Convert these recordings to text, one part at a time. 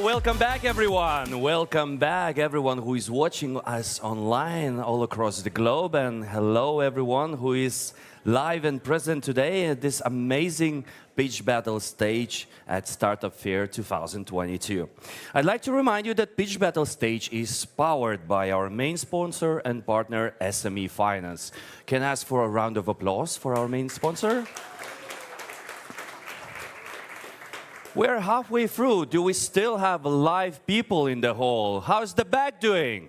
welcome back, everyone. Welcome back, everyone who is watching us online all across the globe. And hello, everyone who is live and present today at this amazing pitch battle stage at Startup Fair 2022. I'd like to remind you that Pitch Battle Stage is powered by our main sponsor and partner, SME Finance. Can I ask for a round of applause for our main sponsor? We're halfway through. Do we still have live people in the hall? How's the back doing?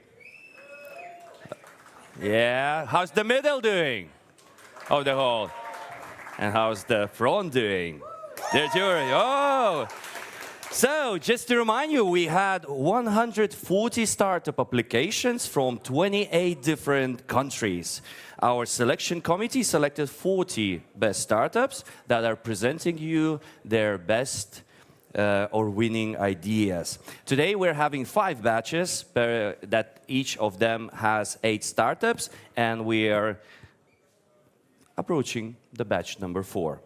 Yeah. How's the middle doing of the hall? And how's the front doing? The jury. Oh! So, just to remind you, we had 140 startup applications from 28 different countries. Our selection committee selected 40 best startups that are presenting you their best or winning ideas. Today we're having 5 batches that each of them has 8 startups, and we are approaching the batch number 4.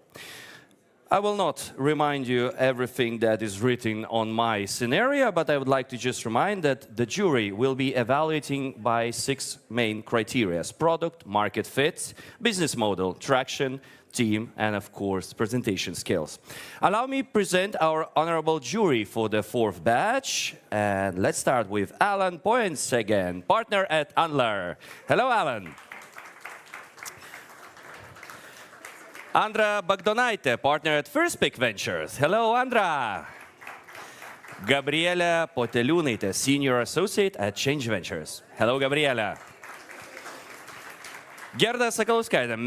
I will not remind you everything that is written on my scenario, but I would like to just remind that the jury will be evaluating by 6 main criteria: product, market fit, business model, traction, team, and of course, presentation skills. Allow me to present our honorable jury for the 4th batch. And let's start with Alan Points again, partner at Unler. Hello, Alan. Andra Bagdonaitė, partner at First Pick Ventures. Hello, Andra. Gabriela Poteliūnaitė, senior associate at Change Ventures. Hello, Gabriela. Gerda Sakalauskaitė,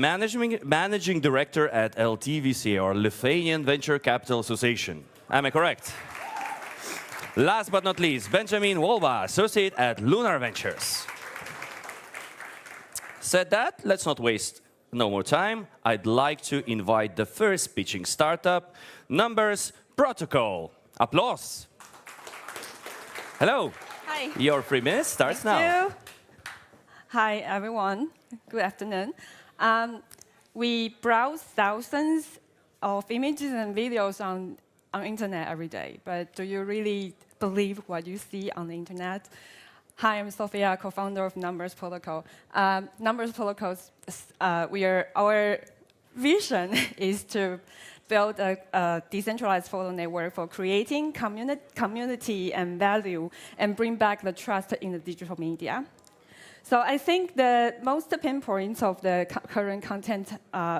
managing director at LTVC, or Lithuanian Venture Capital Association. Am I correct? Last but not least, Benjamin Wolba, associate at Lunar Ventures. Said that, let's not waste no more time. I'd like to invite the first pitching startup, Numbers Protocol. Applause. Hello. Hi. Your 3 minutes starts now. Thank you. Hi, everyone. Good afternoon. We browse thousands of images and videos on internet every day, but do you really believe what you see on the internet? Hi, I'm Sophia, co-founder of Numbers Protocol. Numbers Protocol, our vision is to build a decentralized photo network for creating community and value and bring back the trust in the digital media. So I think the most pain points of the current content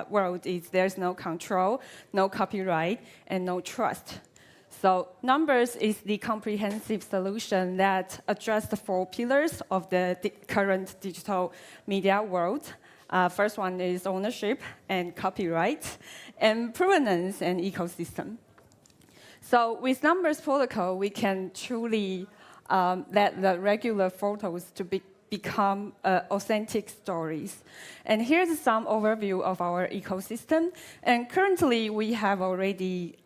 world is there's no control, no copyright, and no trust. So Numbers is the comprehensive solution that addresses the 4 pillars of the current digital media world. First one is ownership and copyright, and provenance and ecosystem. So with Numbers Protocol, we can truly let the regular photos to become authentic stories. And here's some overview of our ecosystem. And currently, we have already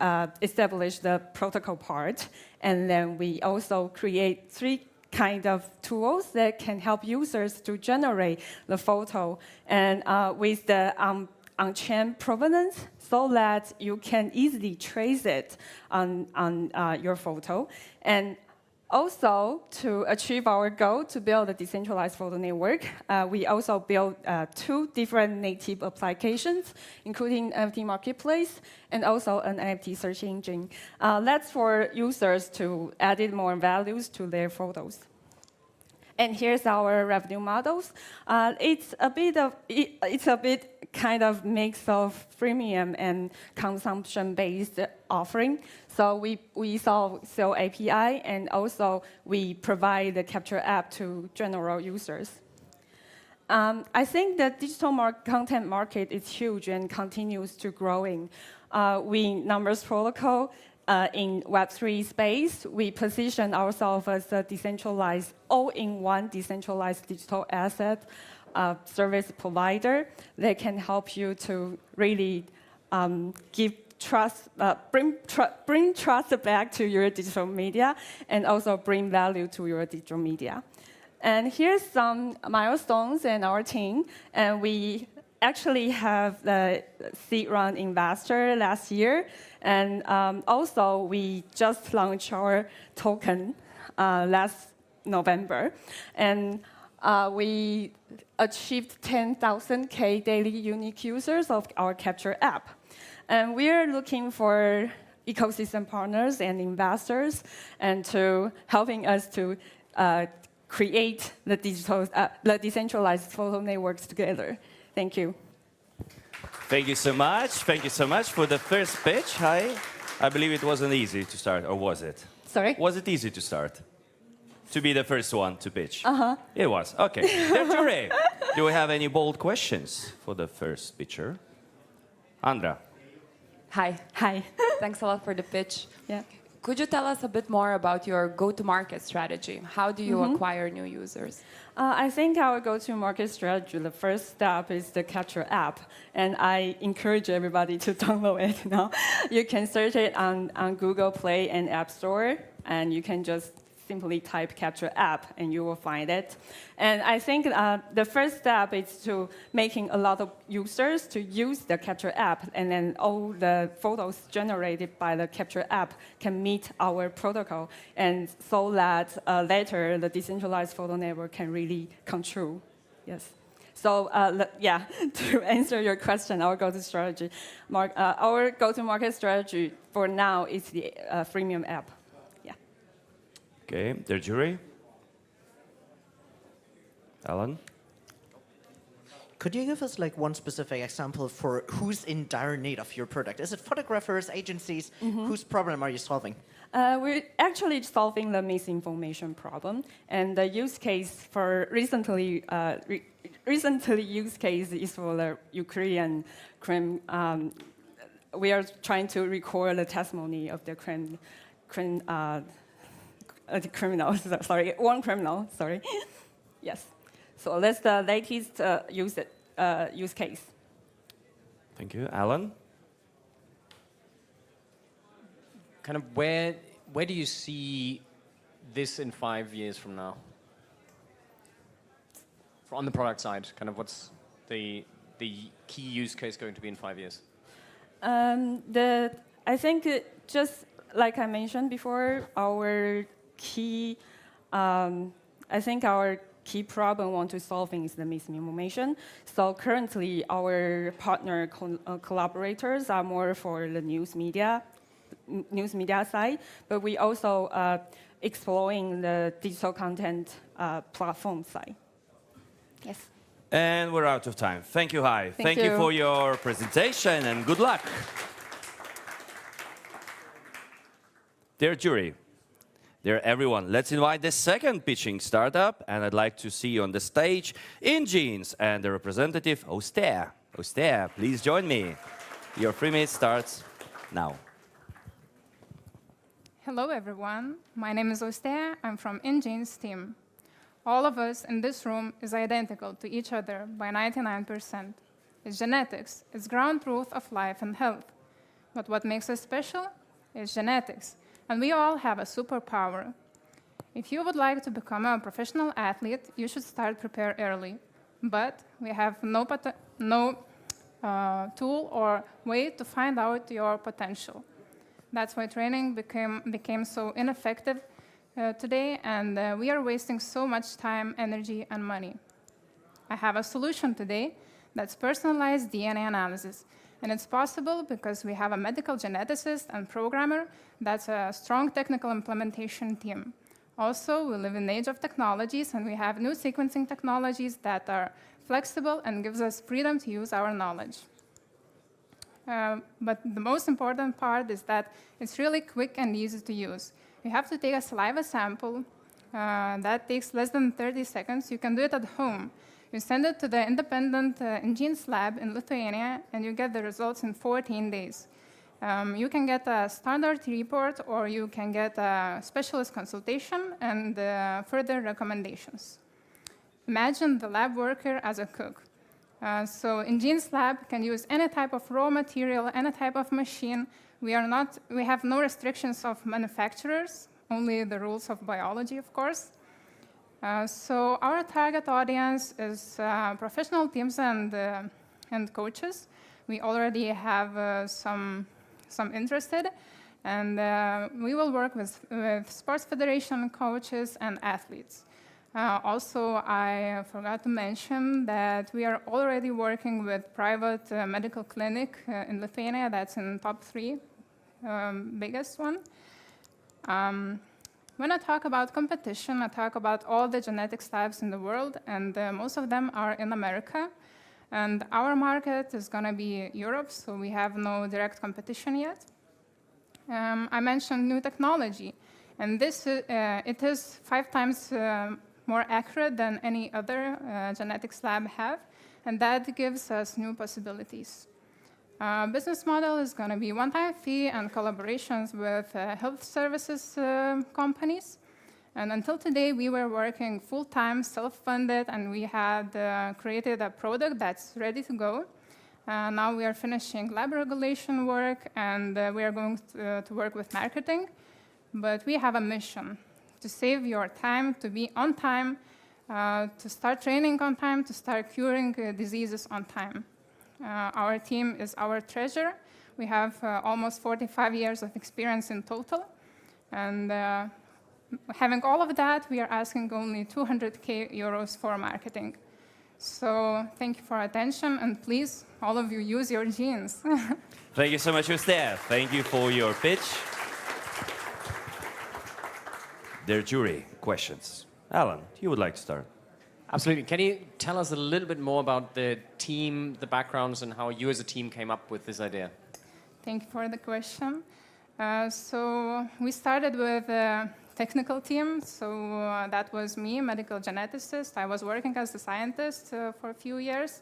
established the protocol part. And then we also create 3 kind of tools that can help users to generate the photo. And with the on-chain provenance, so that you can easily trace it on your photo. And also, to achieve our goal to build a decentralized photo network, we also built 2 different native applications, including NFT Marketplace and also an NFT search engine. That's for users to add more values to their photos. And here's our revenue models. It's a bit kind of mix of freemium and consumption-based offering. So we sell API, and also we provide the capture app to general users. I think the digital content market is huge and continues to growing. We Numbers Protocol in Web3 space, we position ourselves as a decentralized, all-in-one decentralized digital asset service provider that can help you to really give trust, bring trust back to your digital media, and also bring value to your digital media. And here's some milestones in our team, and we actually have the seed round investor last year, and also we just launched our token last November, and we achieved 10,000 daily unique users of our Capture app. And we're looking for ecosystem partners and investors, and to helping us to create the decentralized photo networks together. Thank you. Thank you so much. Thank you so much for the first pitch. Hi. I believe it wasn't easy to start, or was it? Sorry? Was it easy to start? To be the first one to pitch? Uh-huh. It was. Okay. Jury, do we have any bold questions for the first pitcher? Andra. Hi. Hi. Thanks a lot for the pitch. Yeah. Could you tell us a bit more about your go-to-market strategy? How do you acquire new users? I think our go-to-market strategy, the first step is the Capture app, and I encourage everybody to download it now. You can search it on Google Play and App Store, and you can just simply type Capture app, and you will find it. And I think the first step is to making a lot of users to use the Capture app, and then all the photos generated by the Capture app can meet our protocol, and so that later the decentralized photo network can really come true. Yes. So yeah, to answer your question, our go-to-market strategy for now is the freemium app. Okay, the jury. Alan? Could you give us like one specific example for who's in dire need of your product? Is it photographers, agencies? Whose problem are you solving? We're actually solving the misinformation problem, and the use case for recently use case is for the Ukrainian crime. We are trying to record the testimony of the criminal, sorry, one criminal, sorry. Yes. So that's the latest use case. Thank you. Alan? Kind of where do you see this in 5 years from now? On the product side, kind of what's the key use case going to be in 5 years? I think just like I mentioned before, our key problem we want to solve is the misinformation. So currently, our partner collaborators are more for the news media side, but we also exploring the digital content platform side. Yes. And we're out of time. Thank you, Hai. Thank you for your presentation, and good luck. Dear jury, dear everyone, let's invite the second pitching startup, and I'd like to see on the stage In Jeans and the representative Auster. Auster, please join me. Your 3 minutes starts now. Hello, everyone. My name is Auster. I'm from In Jeans team. All of us in this room is identical to each other by 99%. It's genetics. It's ground truth of life and health. But what makes us special is genetics. And we all have a superpower. If you would like to become a professional athlete, you should start prepare early. But we have no tool or way to find out your potential. That's why training became so ineffective today, and we are wasting so much time, energy, and money. I have a solution today that's personalized DNA analysis. And it's possible because we have a medical geneticist and programmer that's a strong technical implementation team. Also, we live in the age of technologies, and we have new sequencing technologies that are flexible and gives us freedom to use our knowledge. But the most important part is that it's really quick and easy to use. You have to take a saliva sample. That takes less than 30 seconds. You can do it at home. You send it to the independent In Jeans lab in Lithuania, and you get the results in 14 days. You can get a standard report, or you can get a specialist consultation and further recommendations. Imagine the lab worker as a cook. So In Jeans lab can use any type of raw material, any type of machine. We have no restrictions of manufacturers, only the rules of biology, of course. So our target audience is professional teams and and coaches. We already have some interested, and we will work with sports federation coaches and athletes. Also, I forgot to mention that we are already working with private medical clinic in Lithuania. That's in top 3, biggest one. When I talk about competition, I talk about all the genetics labs in the world, and most of them are in America. And our market is going to be Europe, so we have no direct competition yet. I mentioned new technology, and this it is 5 times more accurate than any other genetics lab have, and that gives us new possibilities. Business model is going to be one-time fee and collaborations with health services companies. And until today, we were working full-time, self-funded, and we had created a product that's ready to go. Now we are finishing lab regulation work, and we are going to work with marketing. But we have a mission to save your time, to be on time, to start training on time, to start curing diseases on time. Our team is our treasure. We have almost 45 years of experience in total. And having all of that, we are asking only 200K euros for marketing. So thank you for attention, and please, all of you, use your genes. Thank you so much, Justine. Thank you for your pitch. Dear jury, questions. Alan, you would like to start? Absolutely. Can you tell us a little bit more about the team, the backgrounds, and how you as a team came up with this idea? Thank you for the question. So we started with a technical team. So that was me, medical geneticist. I was working as a scientist for a few years.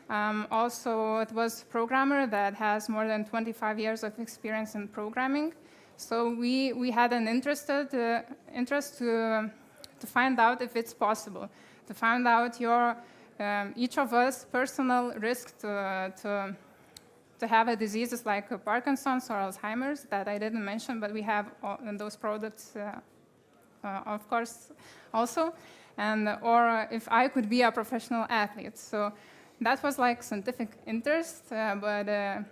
Also, it was a programmer that has more than 25 years of experience in programming. So we had an interest to find out if it's possible, to find out each of us personal risk to have a diseases like Parkinson's or Alzheimer's that I didn't mention, but we have those products, of course, also, and or if I could be a professional athlete. So that was like scientific interest, but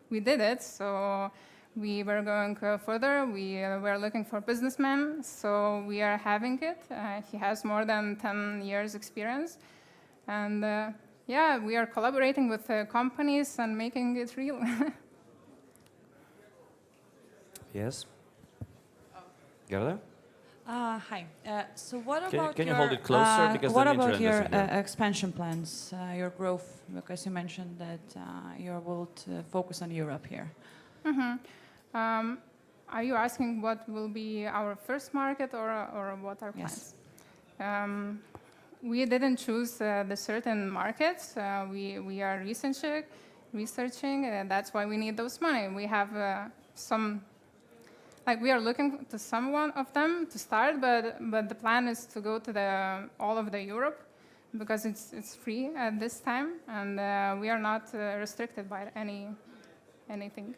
we did it. So we were going further. We were looking for businessmen, so we are having it. He has more than 10 years experience. And yeah, we are collaborating with companies and making it real. Yes? Gerda? Hi. So what Can about you your, hold it closer? Because what the about internet your doesn't hear. expansion plans, your growth? Because you mentioned that you will focus on Europe here. Are you asking what will be our first market or what are plans? Yes. We didn't choose the certain markets. We are researching, and that's why we need those money. We have we are looking to some one of them to start, but the plan is to go to all of the Europe because it's free at this time, and we are not restricted by anything.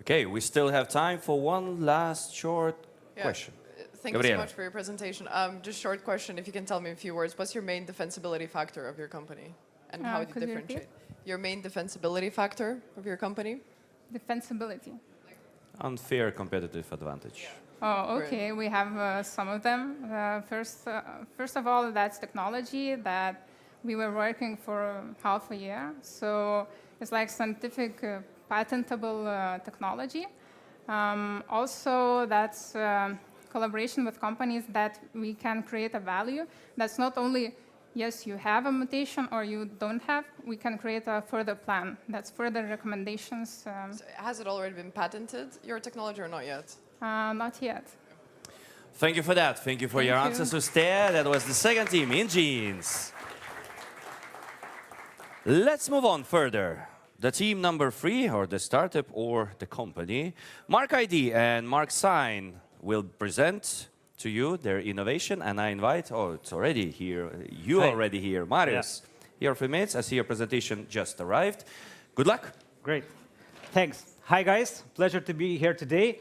Okay, we still have time for one last short question. Thank you so much for your presentation. Just short question, if you can tell me in a few words, what's your main defensibility factor of your company? And how do you differentiate? Your main defensibility factor of your company? Defensibility. Unfair competitive advantage. Oh, okay. We have some of them. First of all, that's technology that we were working for half a year. So it's like scientific patentable technology. Also, that's collaboration with companies that we can create a value. That's not only, yes, you have a mutation or you don't have, we can create a further plan. That's further recommendations. So has it already been patented, your technology, or not yet? Not yet. Thank you for that. Thank you for your answers, Ustair. That was the second team in jeans. Let's move on further. The team number 3, or the startup or the company, MarkID and MarkSign will present to you their innovation, and I invite, it's already here, already here, Marius. Here a few minutes, I see your presentation just arrived. Good luck. Great, thanks. Hi guys, pleasure to be here today.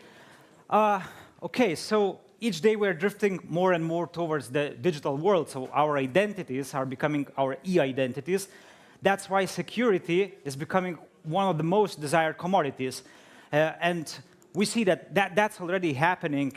Okay, so each day we're drifting more and more towards the digital world, so our identities are becoming our e-identities. That's why security is becoming one of the most desired commodities. And we see that, that's already happening.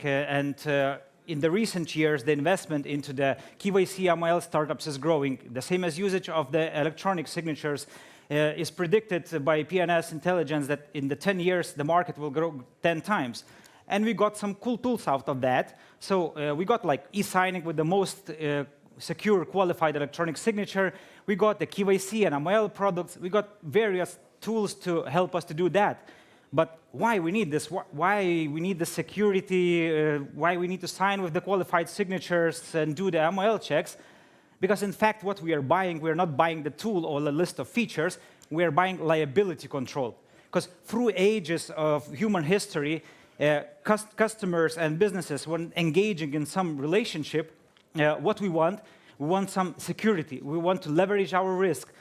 In the recent years, the investment into the KYC ML startups is growing. The same as usage of the electronic signatures is predicted by PNS Intelligence that in the 10 years, the market will grow 10 times. And we got some cool tools out of that. So we got like e-signing with the most secure qualified electronic signature. We got the KYC and ML products. We got various tools to help us to do that. But why we need this? Why we need the security? Why we need to sign with the qualified signatures and do the ML checks? Because in fact, what we are buying, we are not buying the tool or the list of features. We are buying liability control. Because through ages of human history, customers and businesses, when engaging in some relationship, what we want some security. We want to leverage our risk.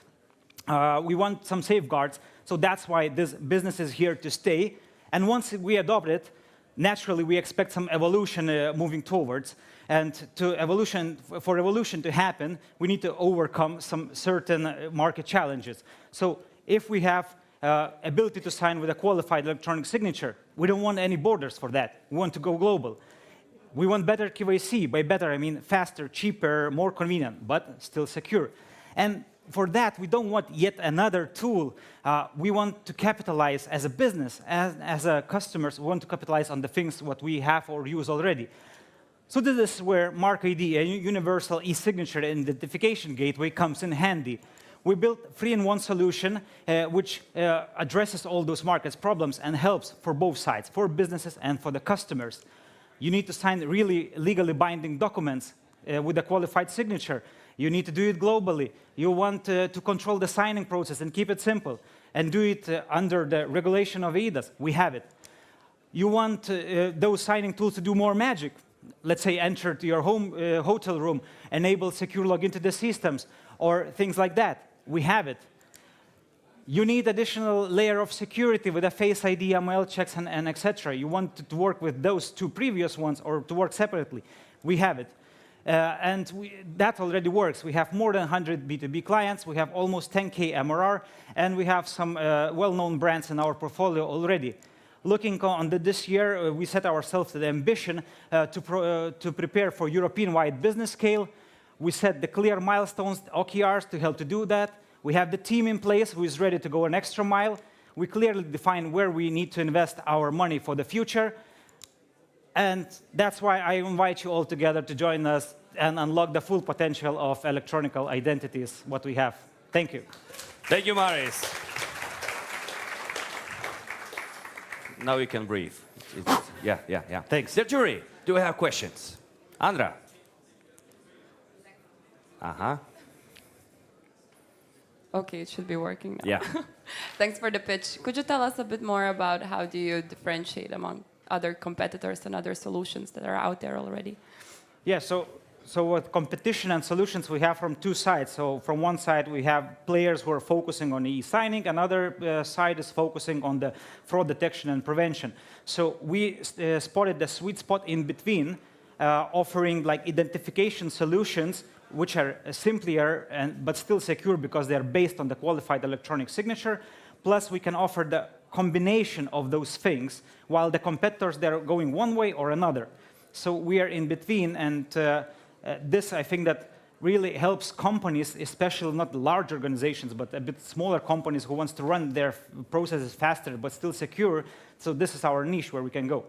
We want some safeguards. So that's why this business is here to stay. And once we adopt it, naturally we expect some evolution moving towards. And for evolution to happen, we need to overcome some certain market challenges. So if we have ability to sign with a qualified electronic signature, we don't want any borders for that. We want to go global. We want better KYC. By better, I mean faster, cheaper, more convenient, but still secure. And for that, we don't want yet another tool. We want to capitalize as a business, as a customers, we want to capitalize on the things what we have or use already. So this is where MarkID, a universal e-signature identification gateway, comes in handy. We built 3-in-1 solution which addresses all those markets problems and helps for both sides, for businesses and for the customers. You need to sign really legally binding documents with a qualified signature. You need to do it globally. You want to control the signing process and keep it simple and do it under the regulation of eIDAS. We have it. You want those signing tools to do more magic. Let's say enter to your home hotel room, enable secure login to the systems, or things like that. We have it. You need additional layer of security with a Face ID, ML checks, and etc. You want to work with those two previous ones or to work separately. We have it. That already works. We have more than 100 B2B clients. We have almost 10K MRR, and we have some well-known brands in our portfolio already. Looking on this year, we set ourselves the ambition to prepare for European-wide business scale. We set the clear milestones, OKRs, to help to do that. We have the team in place who is ready to go an extra mile. We clearly define where we need to invest our money for the future. And that's why I invite you all together to join us and unlock the full potential of electronic identities, what we have. Thank you. Thank you, Maris. Now you can breathe. Yeah. Thanks. The jury, do we have questions? Andra? Okay, it should be working now. Yeah. Thanks for the pitch. Could you tell us a bit more about how do you differentiate among other competitors and other solutions that are out there already? Yeah, so with competition and solutions, we have from two sides. So from one side, we have players who are focusing on e-signing. Another side is focusing on the fraud detection and prevention. So we spotted the sweet spot in between, offering like identification solutions which are simpler but still secure because they're based on the qualified electronic signature. Plus, we can offer the combination of those things, while the competitors, they're going one way or another. So we are in between, and this, I think, that really helps companies, especially not large organizations, but a bit smaller companies who wants to run their processes faster but still secure. So this is our niche where we can go.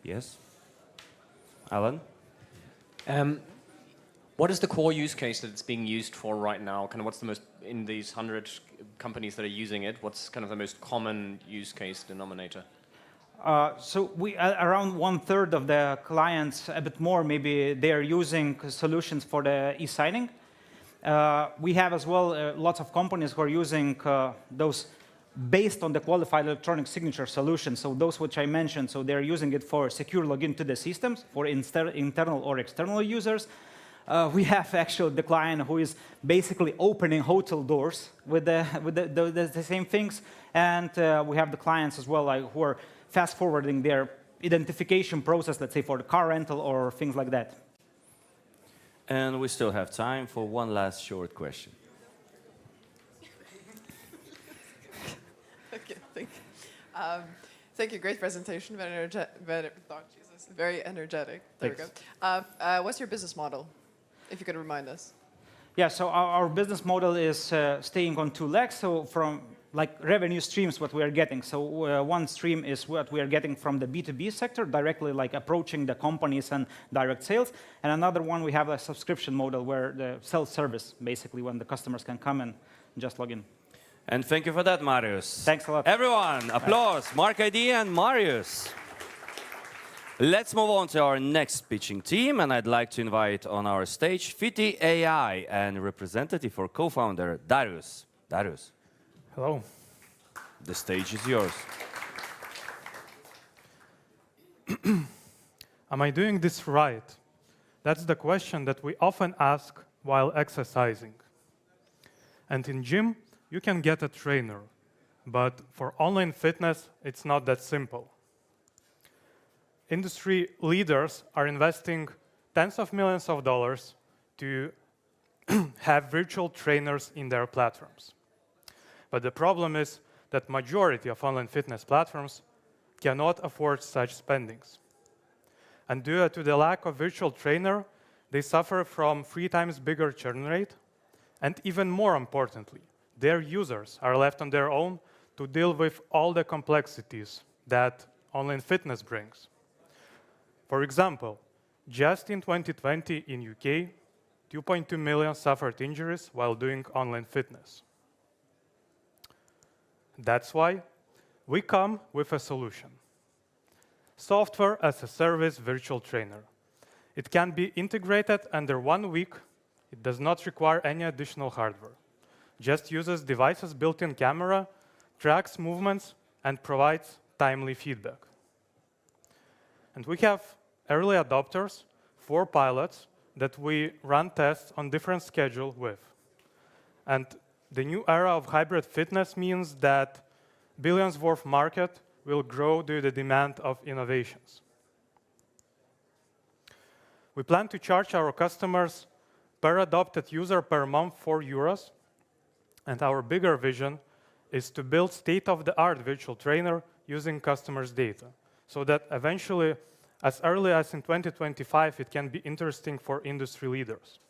Yes. Alan? What is the core use case that it's being used for right now? Kind of what's the most, in these 100 companies that are using it, what's kind of the most common use case denominator? So around 1/3 of the clients, a bit more maybe, they are using solutions for the e-signing. We have as well lots of companies who are using those based on the qualified electronic signature solution. So those which I mentioned, so they're using it for secure login to the systems for internal or external users. We have actually the client who is basically opening hotel doors with the same things. And we have the clients as well who are fast forwarding their identification process, let's say for the car rental or things like that. And we still have time for one last short question. Thank you. Great presentation. Very energetic. There we go. What's your business model, if you could remind us? Yeah, so our business model is staying on two legs. So from like revenue streams, what we are getting. So one stream is what we are getting from the B2B sector, directly like approaching the companies and direct sales. And another one, we have a subscription model where the self-service, basically, when the customers can come and just log in. And thank you for that, Marius. Thanks a lot. Everyone, applause. MarkID and Marius. Let's move on to our next pitching team, and I'd like to invite on our stage FittyAI and representative or co-founder Darius. Darius. Hello. The stage is yours. Am I doing this right? That's the question that we often ask while exercising. And in gym, you can get a trainer. But for online fitness, it's not that simple. Industry leaders are investing tens of millions of dollars to have virtual trainers in their platforms. But the problem is that majority of online fitness platforms cannot afford such spendings. And due to the lack of virtual trainer, they suffer from 3 times bigger churn rate. And even more importantly, their users are left on their own to deal with all the complexities that online fitness brings. For example, just in 2020 in UK, 2.2 million suffered injuries while doing online fitness. That's why we come with a solution. Software as a service virtual trainer. It can be integrated under 1 week. It does not require any additional hardware. Just uses device's built-in camera, tracks movements, and provides timely feedback. And we have early adopters, 4 pilots, that we run tests on different schedules with. And the new era of hybrid fitness means that billions worth market will grow due to the demand of innovations. We plan to charge our customers per adopted user per month €4. And our bigger vision is to build state-of-the-art virtual trainer using customers' data, so that eventually, as early as in 2025, it can be interesting for industry leaders.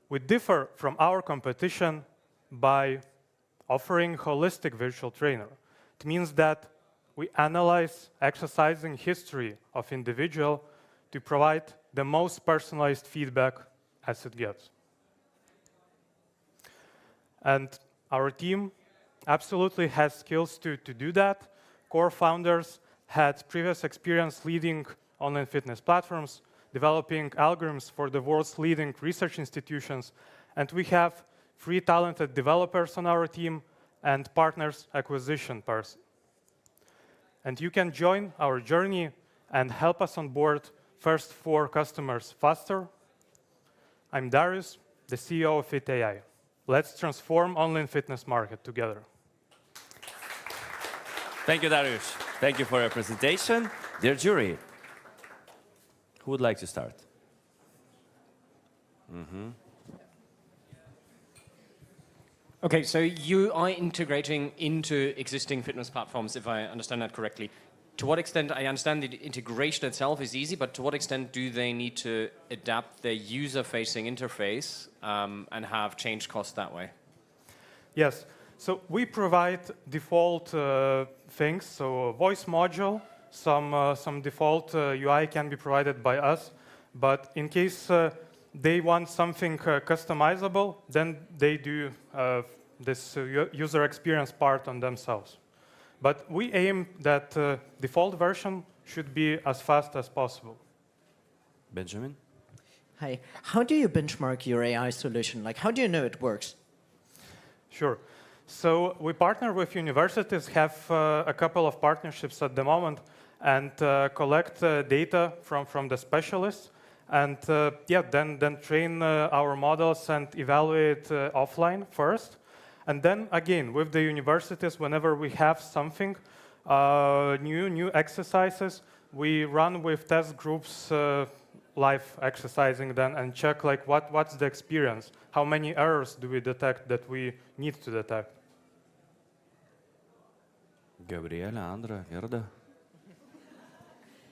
We differ from our competition by offering holistic virtual trainer. It means that we analyze exercising history of individual to provide the most personalized feedback as it gets. And our team absolutely has skills to do that. Core founders had previous experience leading online fitness platforms, developing algorithms for the world's leading research institutions, and we have 3 talented developers on our team and partners acquisition person. And you can join our journey and help us onboard first 4 customers faster. I'm Darius, the CEO of FittyAI. Let's transform online fitness market together. Thank you, Darius. Thank you for your presentation. Dear jury, who would like to start? Okay, so you are integrating into existing fitness platforms, if I understand that correctly. To what extent, I understand the integration itself is easy, but to what extent do they need to adapt their user-facing interface and have change costs that way? Yes, so we provide default things, so a voice module, some default UI can be provided by us, but in case they want something customizable, then they do this user experience part on themselves. But we aim that default version should be as fast as possible. Benjamin? Hi. How do you benchmark your AI solution? Like, how do you know it works? Sure. So we partner with universities, have a couple of partnerships at the moment, and collect data from the specialists, and then train our models and evaluate offline first. And then again, with the universities, whenever we have something, new exercises, we run with test groups live exercising then and check like what's the experience, how many errors do we detect that we need to detect. Gabriela, Andra, Gerda.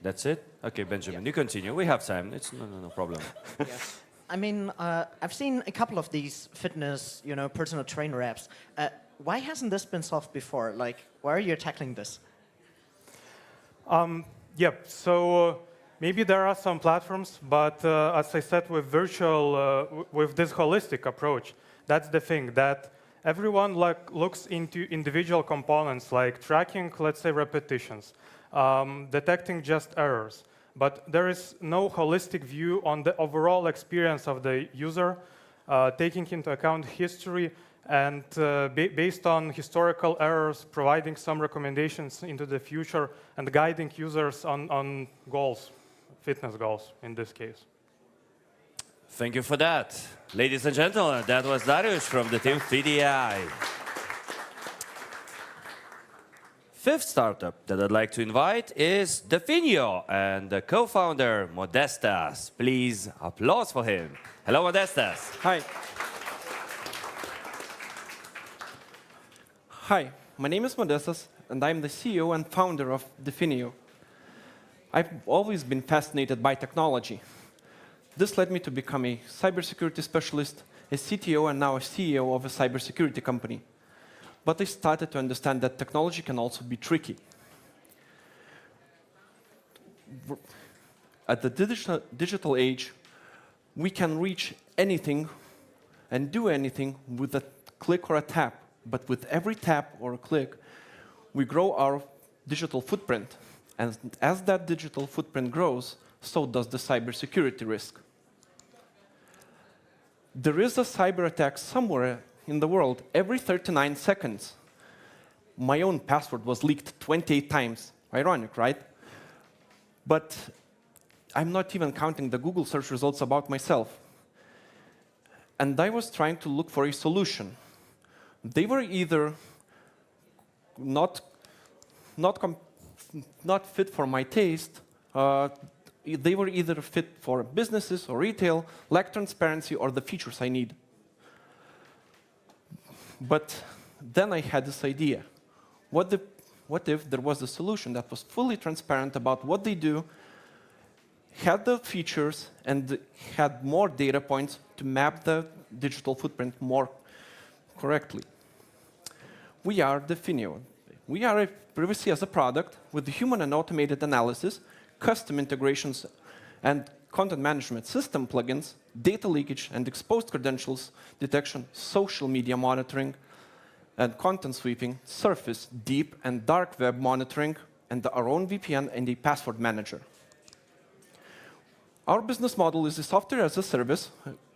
That's it? Okay, Benjamin, you continue. We have time. It's no problem. Yes. I mean, I've seen a couple of these fitness, personal trainer apps. Why hasn't this been solved before? Like, why are you tackling this? Yep. So maybe there are some platforms, but as I said, with with this holistic approach, that's the thing that everyone looks into individual components, like tracking, let's say, repetitions, detecting just errors. But there is no holistic view on the overall experience of the user, taking into account history and based on historical errors, providing some recommendations into the future and guiding users on goals, fitness goals in this case. Thank you for that. Ladies and gentlemen, that was Darius from the team FittyAI. Fifth startup that I'd like to invite is Definio and the co-founder Modestas. Please applause for him. Hello, Modestas. Hi. Hi, my name is Modestas, and I'm the CEO and founder of Definio. I've always been fascinated by technology. This led me to become a cybersecurity specialist, a CTO, and now a CEO of a cybersecurity company. But I started to understand that technology can also be tricky. At the digital age, we can reach anything and do anything with a click or a tap. But with every tap or a click, we grow our digital footprint. And as that digital footprint grows, so does the cybersecurity risk. There is a cyber attack somewhere in the world every 39 seconds. My own password was leaked 28 times. Ironic, right? But I'm not even counting the Google search results about myself. And I was trying to look for a solution. They were either not fit for my taste. They were either fit for businesses or retail, lack transparency, or the features I need. But then I had this idea. What if there was a solution that was fully transparent about what they do, had the features, and had more data points to map the digital footprint more correctly? We are Definio. We are a privacy as a product with human and automated analysis, custom integrations, and content management system plugins, data leakage and exposed credentials detection, social media monitoring, and content sweeping, surface, deep, and dark web monitoring, and our own VPN and a password manager. Our business model is a software as a service,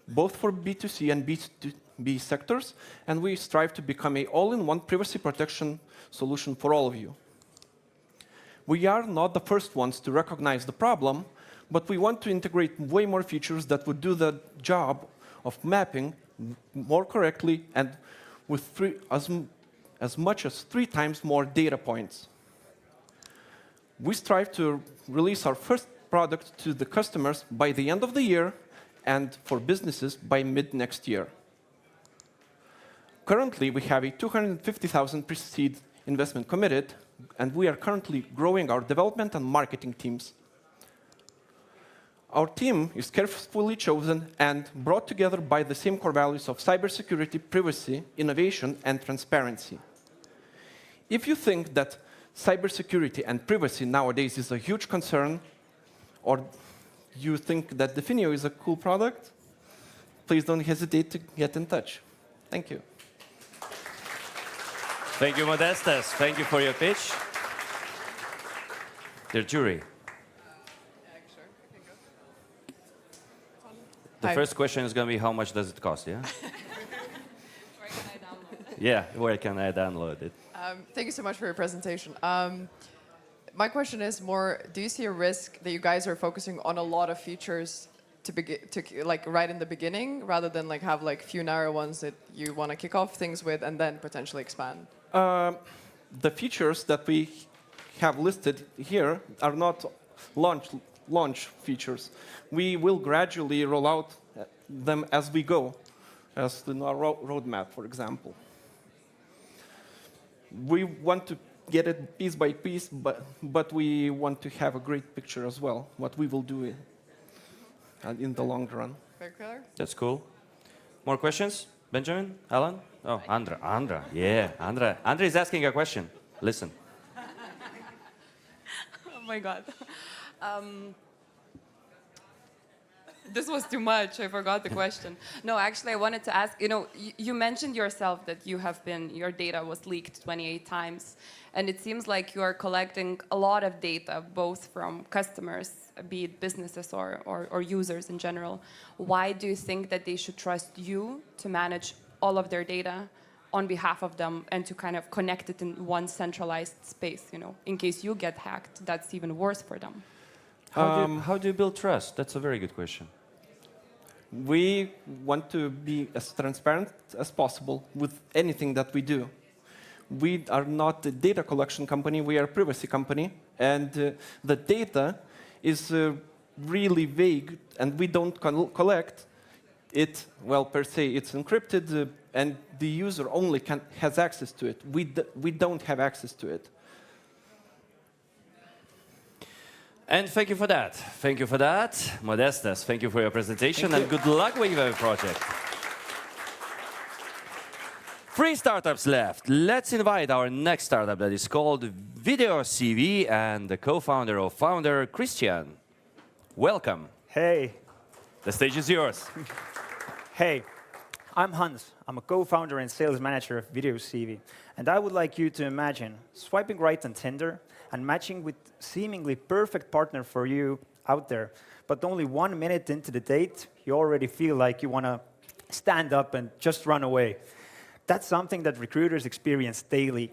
both for B2C and B2B sectors, and we strive to become an all-in-one privacy protection solution for all of you. We are not the first ones to recognize the problem, but we want to integrate way more features that would do the job of mapping more correctly and with as much as 3 times more data points. We strive to release our first product to the customers by the end of the year and for businesses by mid-next year. Currently, we have a 250,000 pre-seed investment committed, and we are currently growing our development and marketing teams. Our team is carefully chosen and brought together by the same core values of cybersecurity, privacy, innovation, and transparency. If you think that cybersecurity and privacy nowadays is a huge concern, or you think that Definio is a cool product, please don't hesitate to get in touch. Thank you. Thank you, Modestas. Thank you for your pitch. Dear jury. The first question is going to be, how much does it cost, yeah? Where can I download it? Yeah, where can I download it? Thank you so much for your presentation. My question is more, do you see a risk that you guys are focusing on a lot of features like right in the beginning, rather than like have like few narrow ones that you want to kick off things with and then potentially expand? The features that we have listed here are not launch features. We will gradually roll out them as we go, as in our roadmap, for example. We want to get it piece by piece, but we want to have a great picture as well, what we will do in the long run. Very clear? That's cool. More questions? Benjamin? Alan? Oh, Andra. Andra. Yeah, Andra. Andra is asking a question. Listen. Oh my God. This was too much. I forgot the question. No, actually, I wanted to ask, you mentioned yourself that your data was leaked 28 times. And it seems like you are collecting a lot of data, both from customers, be it businesses or users in general. Why do you think that they should trust you to manage all of their data on behalf of them and to kind of connect it in one centralized space? In case you get hacked, that's even worse for them. How do you build trust? That's a very good question. We want to be as transparent as possible with anything that we do. We are not a data collection company, we are a privacy company, and the data is really vague, and we don't collect it, well, per se, it's encrypted, and the user only has access to it. We don't have access to it. And thank you for that. Thank you for that. Modestas, thank you for your presentation, and good luck with your project. 3 startups left. Let's invite our next startup that is called VideoCV and the co-founder of Founder, Christian. Welcome. Hey. The stage is yours. Hey, I'm Hans. I'm a co-founder and sales manager of VideoCV. And I would like you to imagine swiping right on Tinder and matching with seemingly perfect partner for you out there. But only 1 minute into the date, you already feel like you want to stand up and just run away. That's something that recruiters experience daily.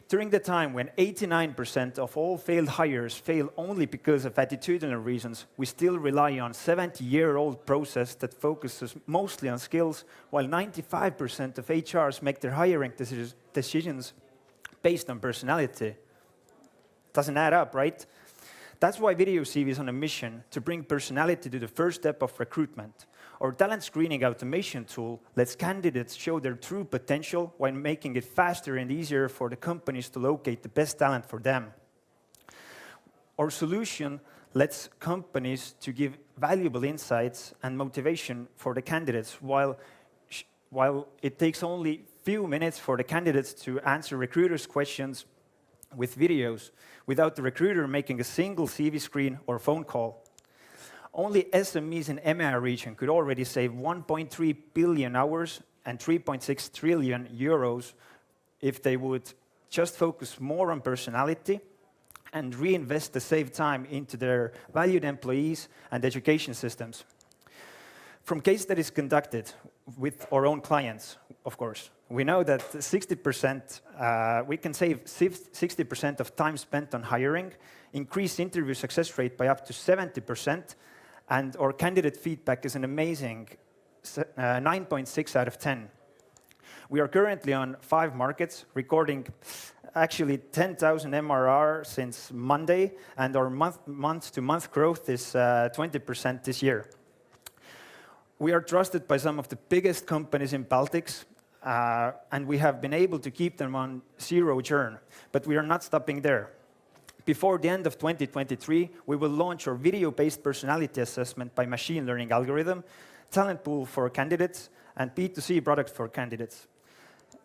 During the time when 89% of all failed hires fail only because of attitudinal reasons, we still rely on a 70-year-old process that focuses mostly on skills, while 95% of HRs make their hiring decisions based on personality. Doesn't add up, right? That's why VideoCV is on a mission to bring personality to the first step of recruitment. Our talent screening automation tool lets candidates show their true potential while making it faster and easier for the companies to locate the best talent for them. Our solution lets companies to give valuable insights and motivation for the candidates, while it takes only few minutes for the candidates to answer recruiters' questions with videos, without the recruiter making a single CV screen or phone call. Only SMEs in EMEA region could already save 1.3 billion hours and 3.6 trillion euros if they would just focus more on personality and reinvest the saved time into their valued employees and education systems. From case studies conducted with our own clients, of course, we know that 60%, we can save 60% of time spent on hiring, increase interview success rate by up to 70%, and our candidate feedback is an amazing 9.6 out of 10. We are currently on 5 markets, recording actually 10,000 MRR since Monday, and our month-to-month growth is 20% this year. We are trusted by some of the biggest companies in Baltics, and we have been able to keep them on zero churn, but we are not stopping there. Before the end of 2023, we will launch our video-based personality assessment by machine learning algorithm, talent pool for candidates, and B2C product for candidates.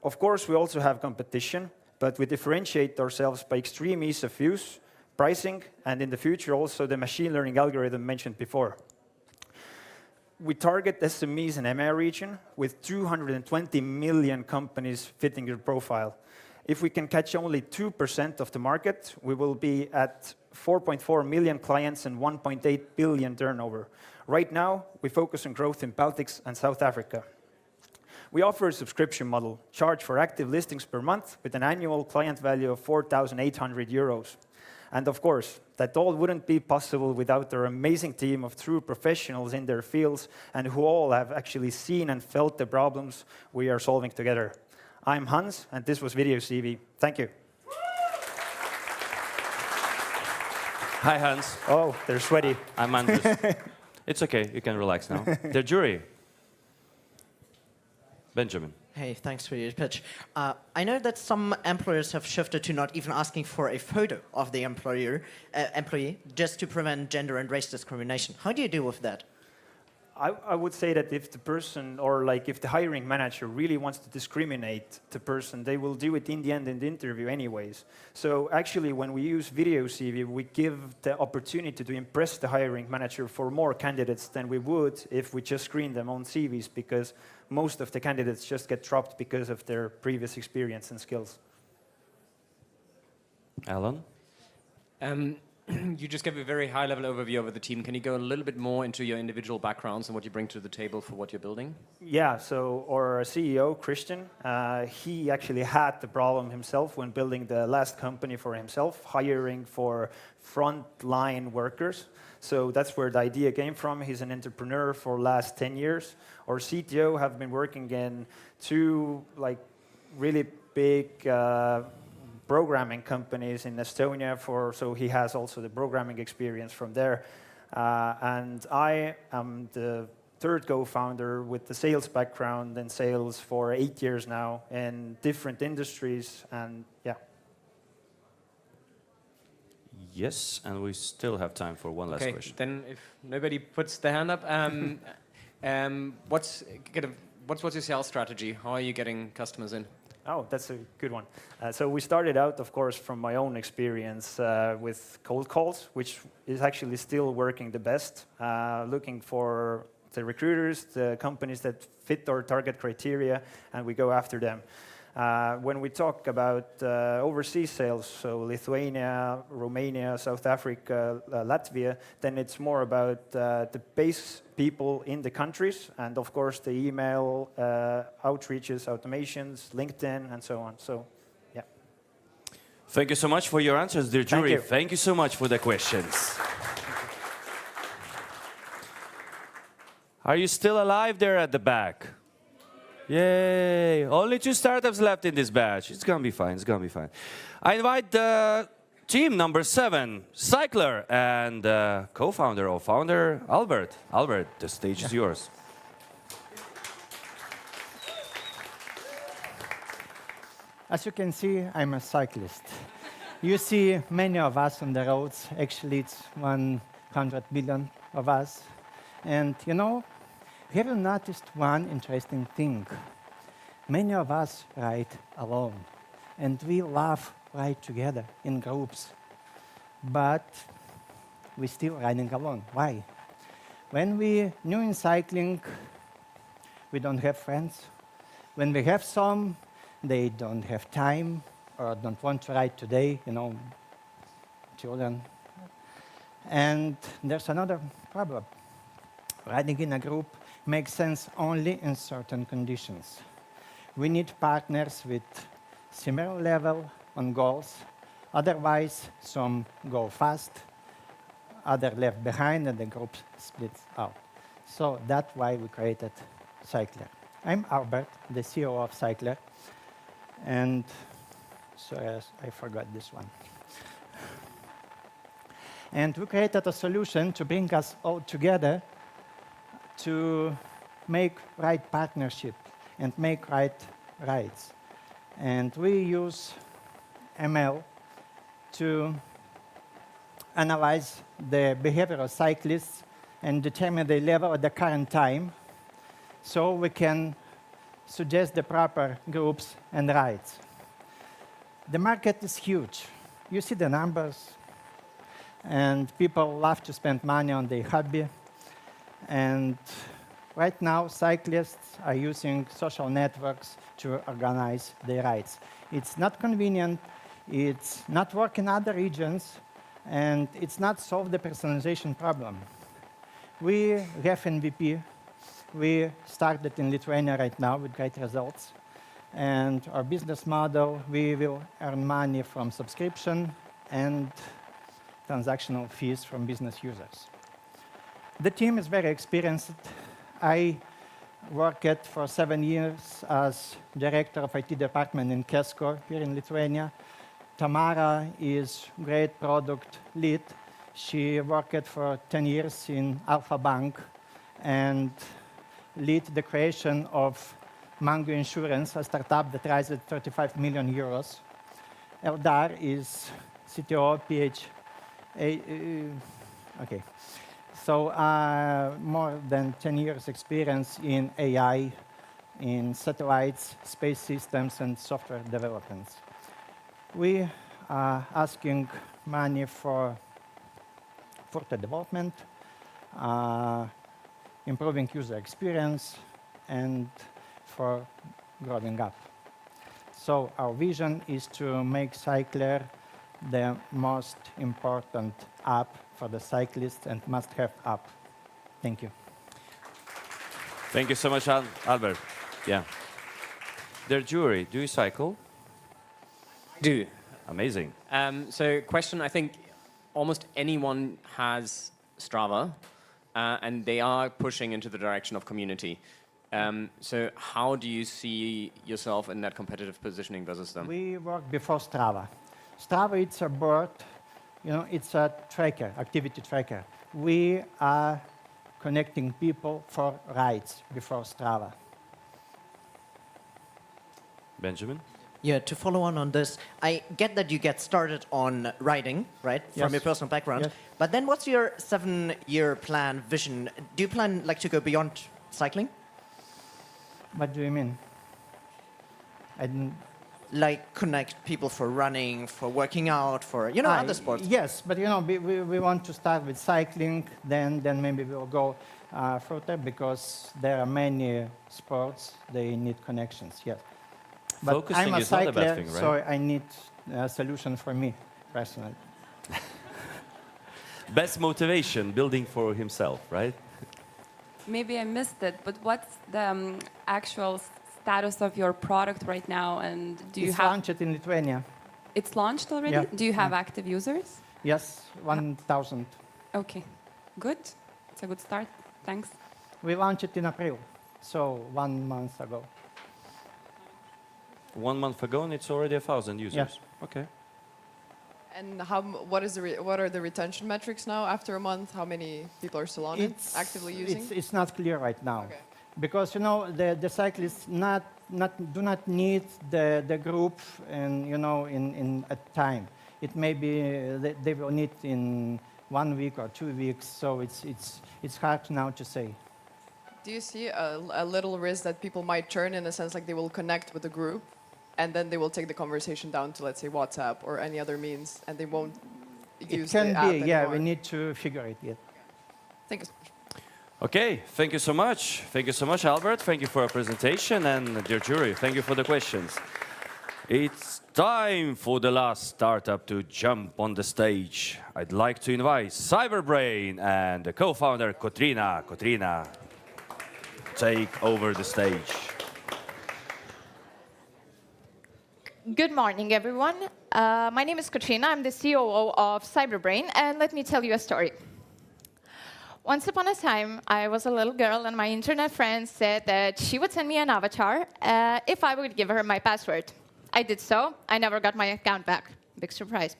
Of course, we also have competition, but we differentiate ourselves by extreme ease of use, pricing, and in the future also the machine learning algorithm mentioned before. We target SMEs in EMEA region with 220 million companies fitting your profile. If we can catch only 2% of the market, we will be at 4.4 million clients and 1.8 billion turnover. Right now, we focus on growth in Baltics and South Africa. We offer a subscription model, charge for active listings per month with an annual client value of 4,800 euros. And of course, that all wouldn't be possible without our amazing team of true professionals in their fields and who all have actually seen and felt the problems we are solving together. I'm Hans, and this was VideoCV. Thank you. Hi, Hans. Oh, they're sweaty. I'm Andres. It's okay, you can relax now. The jury. Benjamin. Hey, thanks for your pitch. I know that some employers have shifted to not even asking for a photo of the employee just to prevent gender and race discrimination. How do you deal with that? I would say that if the person or like if the hiring manager really wants to discriminate the person, they will do it in the end in the interview anyways. So actually when we use VideoCV, we give the opportunity to impress the hiring manager for more candidates than we would if we just screen them on CVs, because most of the candidates just get dropped because of their previous experience and skills. Alan? You just gave a very high-level overview of the team. Can you go a little bit more into your individual backgrounds and what you bring to the table for what you're building? Yeah, so our CEO, Christian, he actually had the problem himself when building the last company for himself, hiring for frontline workers. So that's where the idea came from. He's an entrepreneur for the last 10 years. Our CTO have been working in two really big programming companies in Estonia, so he has also the programming experience from there. And I am the third co-founder with the sales background in sales for 8 years now in different industries, and yeah. Yes, and we still have time for one last question. Then if nobody puts their hand up, what's your sales strategy? How are you getting customers in? Oh, that's a good one. So we started out, of course, from my own experience with cold calls, which is actually still working the best, looking for the recruiters, the companies that fit our target criteria, and we go after them. When we talk about overseas sales, so Lithuania, Romania, South Africa, Latvia, then it's more about the base people in the countries, and of course the email outreaches, automations, LinkedIn, and so on. So, yeah. Thank you so much for your answers, dear jury. Thank you so much for the questions. Are you still alive there at the back? Yay! Only 2 startups left in this batch. It's gonna be fine. It's gonna be fine. I invite the team number 7, Cyqler, and co-founder or founder, Albert. Albert, the stage is yours. As you can see, I'm a cyclist. You see many of us on the roads. Actually, it's 100 million of us. And you know, have you noticed one interesting thing? Many of us ride alone, and we love ride together in groups. But we're still riding alone. Why? When we new in cycling, we don't have friends. When we have some, they don't have time or don't want to ride today, you know, children. And there's another problem. Riding in a group makes sense only in certain conditions. We need partners with similar level on goals. Otherwise, some go fast, other left behind, and the group splits out. So that's why we created Cyqler. I'm Albert, the CEO of Cyqler. And sorry, I forgot this one. And we created a solution to bring us all together to make right partnership and make right rides. And we use ML to analyze the behavior of cyclists and determine the level at the current time, so we can suggest the proper groups and rides. The market is huge. You see the numbers, and people love to spend money on their hobby. And right now, cyclists are using social networks to organize their rides. It's not convenient, it's not work in other regions, and it's not solve the personalization problem. We have MVP. We started in Lithuania right now with great results. And our business model, we will earn money from subscription and transactional fees from business users. The team is very experienced. I worked for 7 years as director of IT department in Kesko here in Lithuania. Tamara is great product lead. She worked for 10 years in Alpha Bank and lead the creation of Mango Insurance, a startup that raised 35 million euros. Eldar is CTO, okay. So more than 10 years experience in AI, in satellites, space systems, and software developments. We are asking money for further development, improving user experience, and for growing up. So our vision is to make Cyqler the most important app for the cyclists and must-have app. Thank you. Thank you so much, Albert. Yeah. Dear jury, do you cycle? Do. Amazing. So question, I think almost anyone has Strava, and they are pushing into the direction of community. So how do you see yourself in that competitive positioning versus them? We worked before Strava. Strava, it's a board, it's a tracker, activity tracker. We are connecting people for rides before Strava. Benjamin? Yeah, to follow on this, I get that you get started on riding, right, Yes. from your personal background. Yes. But then what's your 7-year plan, vision? Do you plan to go beyond cycling? What do you mean? I didn't... Like connect people for running, for working out, for, other sports? Yes, but we want to start with cycling, then maybe we'll go further, because there are many sports, they need connections, yes. But Focusing I'm a is not a bad cycler, thing, right? so I need a solution for me, personally. Best motivation, building for himself, right? Maybe I missed it, but what's the actual status of your product right now? And do you It's have launched in Lithuania. It's launched already? Yeah. Do you have active users? Yes, 1,000. Okay, good. It's a good start. Thanks. We launched it in April, so 1 month ago. 1 month ago, and it's already 1,000 users. Yes. Okay. And what are the retention metrics now after a month? How many people are still on it, actively using? It's not clear right now. Okay. Because the cyclists do not need the group and in a time. It may be they will need in 1 week or 2 weeks. So it's hard now to say. Do you see a little risk that people might churn, in a sense like they will connect with the group and then they will take the conversation down to, let's say, WhatsApp or any other means, and they won't use the app It can be, yeah. anymore? We need to figure it yet. Thank you so much. Okay, thank you so much. Thank you so much, Albert. Thank you for your presentation, and dear jury, thank you for the questions. It's time for the last startup to jump on the stage. I'd like to invite CyberBrain and the co-founder, Katrina. Katrina, take over the stage. Good morning, everyone. My name is Katrina. I'm the COO of CyberBrain, and let me tell you a story. Once upon a time, I was a little girl, and my internet friend said that she would send me an avatar if I would give her my password. I did so. I never got my account back. Big surprise.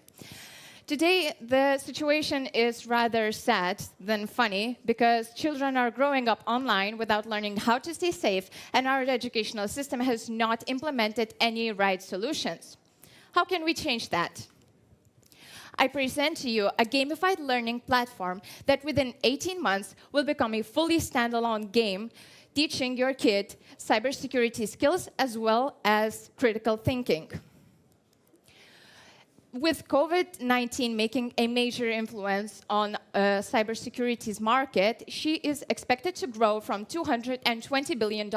Today, the situation is rather sad than funny, because children are growing up online without learning how to stay safe, and our educational system has not implemented any right solutions. How can we change that? I present to you a gamified learning platform that within 18 months will become a fully standalone game, teaching your kid cybersecurity skills as well as critical thinking. With COVID-19 making a major influence on cybersecurity's market, she is expected to grow from $220 billion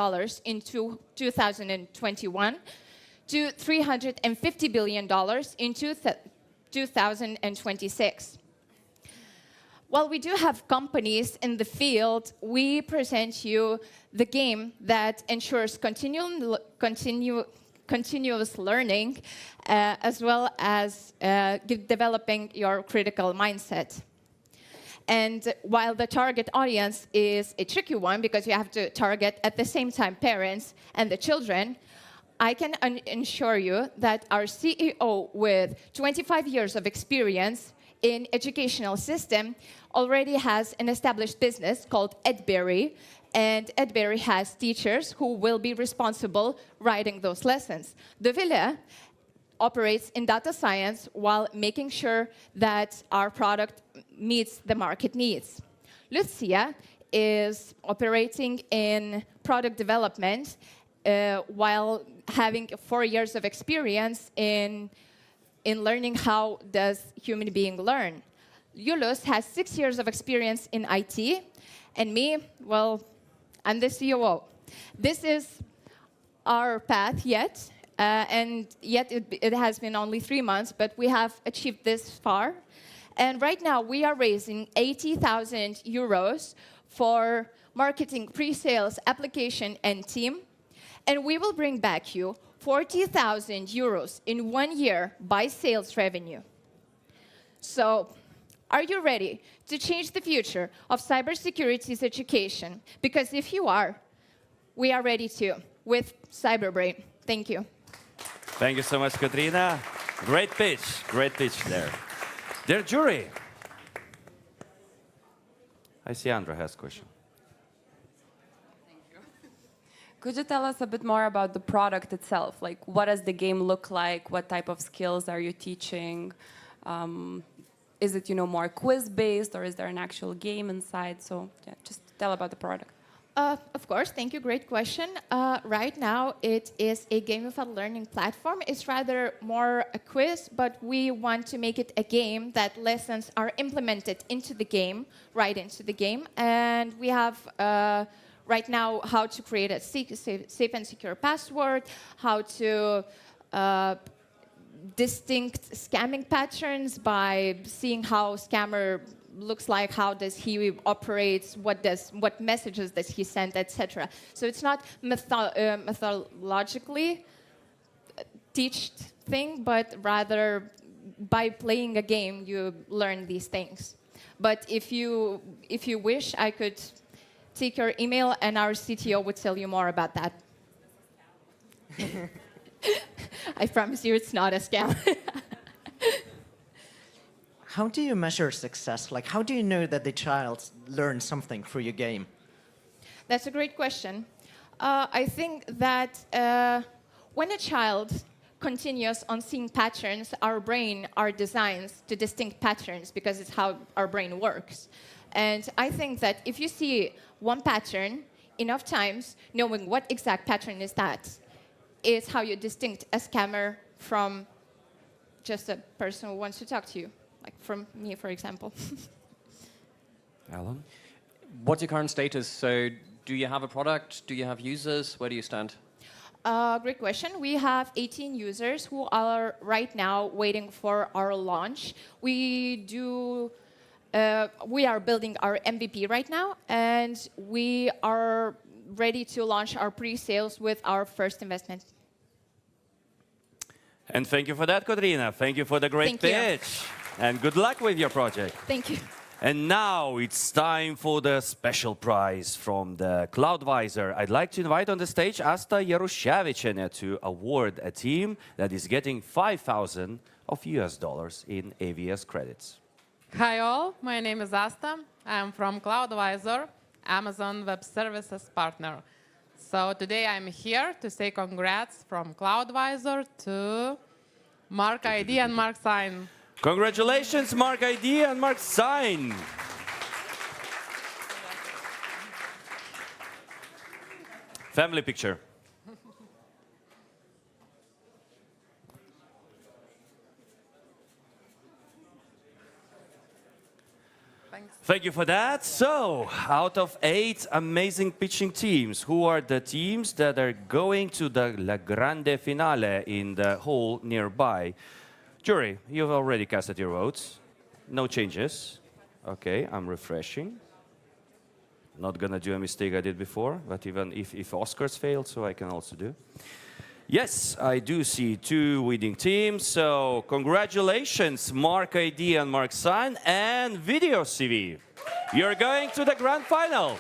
in 2021 to $350 billion in 2026. While we do have companies in the field, we present you the game that ensures continuous learning, as well as developing your critical mindset. And while the target audience is a tricky one, because you have to target at the same time parents and the children, I can assure you that our CEO, with 25 years of experience in educational system, already has an established business called EdBerry, And Edberry has teachers who will be responsible writing those lessons. Dovile operates in data science while making sure that our product meets the market needs. Lucia is operating in product development while having 4 years of experience in learning how does human being learn. Julius has 6 years of experience in IT, and me, well, I'm the COO. This is our path yet, and yet it has been only 3 months, but we have achieved this far. And right now, we are raising 80,000 euros for marketing, pre-sales, application, and team. And we will bring back you 40,000 euros in 1 year by sales revenue. So, are you ready to change the future of cybersecurity's education? Because if you are, we are ready to with CyberBrain. Thank you. Thank you so much, Katrina. Great pitch there. Dear jury, I see Andra has a question. Could you tell us a bit more about the product itself? Like, what does the game look like? What type of skills are you teaching? Is it, more quiz-based, or is there an actual game inside? So, yeah, just tell about the product. Of course, thank you. Great question. Right now, it is a gamified learning platform. It's rather more a quiz, but we want to make it a game that lessons are implemented into the game, right into the game. And we have right now how to create a safe and secure password, how to distinct scamming patterns by seeing how scammer looks like, how does he operates, what messages does he send, etc. So it's not methodologically taught thing, but rather by playing a game you learn these things. But if you wish, I could take your email and our CTO would tell you more about that. I promise you it's not a scam. How do you measure success? Like, how do you know that the child learned something through your game? That's a great question. I think that when a child continues on seeing patterns, our brain are designed to distinct patterns because it's how our brain works. And I think that if you see one pattern enough times, knowing what exact pattern is that, is how you distinct a scammer from just a person who wants to talk to you. Like from me, for example. Alan? What's your current status? So do you have a product? Do you have users? Where do you stand? Great question. We have 18 users who are right now waiting for our launch. We are building our MVP right now, and we are ready to launch our pre-sales with our first investment. And thank you for that, Katrina. Thank you for the great pitch. And good luck with your project. Thank you. And now it's time for the special prize from the CloudVisor. I'd like to invite on the stage Asta Yarushevichenko to award a team that is getting $5,000 US in AVS credits. Hi all, my name is Asta. I'm from CloudVisor, Amazon Web Services partner. So today I'm here to say congrats from CloudVisor to MarkID and MarkSign. Congratulations, MarkID and MarkSign. Family picture. Thank you for that. So, out of 8 amazing pitching teams, who are the teams that are going to the La Grande Finale in the hall nearby? Jury, you've already casted your votes. No changes. Okay, I'm refreshing. Not gonna do a mistake I did before, but even if Oscars failed, so I can also do. Yes, I do see 2 winning teams, so congratulations, MarkID and MarkSign, and VideoCV. You're going to the grand final.